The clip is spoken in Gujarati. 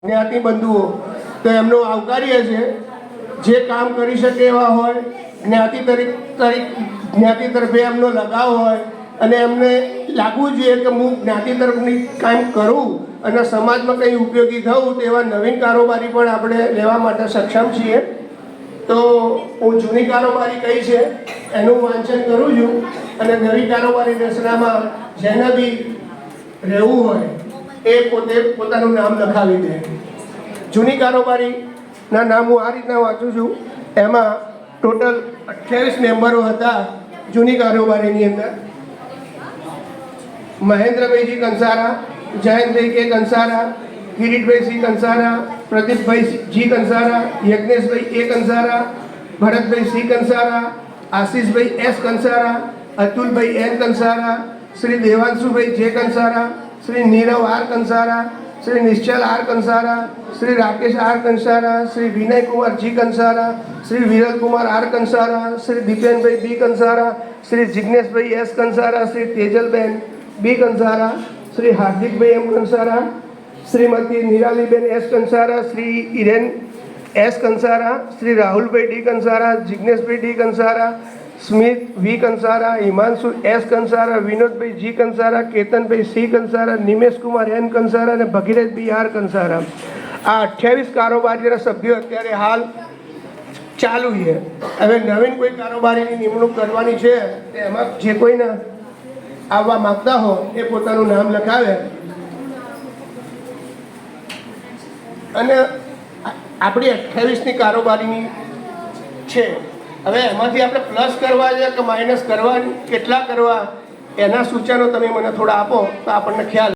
જ્ઞાતિ બંધુઓ તો એમનો આવકાર્ય છે. જે કામ કરી શકે એવા હોય, જ્ઞાતિ તરફે એમનો લગાવ હોય અને એમને લાગવું જોઈએ કે હું જ્ઞાતિ તરફની કામ કરું અને સમાજમાં કંઈ ઉપયોગી થવું, તેવા નવીન કારોબારી પણ આપણે લેવા માટે સક્ષમ છીએ. તો હું જૂની કારોબારી કઈ છે એનું વાંચન કરું છું અને નવી કારોબારી રચનામાં જેને બી રહેવું હોય એ પોતે પોતાનું નામ લખાવી દે. જૂની કારોબારીના નામ હું આ રીતના વાંચું છું. એમાં ટોટલ 28 મેમ્બરો હતા જૂની કારોબારીની અંદર. મહેન્દ્રભાઈજી Kansara, Jayantbhai K Kansara, Kiritbhai C Kansara, Pradipbhai G Kansara, Yagneshbhai A Kansara, Bharatbhai C Kansara, Ashishbhai S Kansara, Atulbhai N Kansara, Shri Devanshubhai J Kansara, Shri Nirav R Kansara, Shri Nischal R Kansara, Shri Rakesh R Kansara, Shri Vinaykumar G Kansara, Shri Viralkumar R Kansara, Shri Dipenbhai B Kansara, Shri Jigneshbhai S Kansara, Shri Tejalben B Kansara, Shri Hardikbhai M Kansara, Shrimati Niraliben S Kansara, Shri Iren S Kansara, Shri Rahulbhai D Kansara, Jigneshbhai D Kansara, Smit V Kansara, Himanshu S Kansara, Vinodbhai G Kansara, Ketanbhai C Kansara, Nimesh Kumar N Kansara અને ભગીરથ બી આર કંસારા. આ 28 કારોબારીના સભ્યો અત્યારે હાલ ચાલુ છે. હવે નવીન કોઈ કારોબારીની નિમણૂક કરવાની છે, એમાં જે કોઈને આવવા માગતા હો એ પોતાનું નામ લખાવે અને આપણી 28ની કારોબારીની છે. હવે એમાંથી આપણે પ્લસ કરવા છે કે માઇનસ કરવા, કેટલા કરવા, એના સૂચનો તમે મને થોડા આપો તો આપણને ખ્યાલ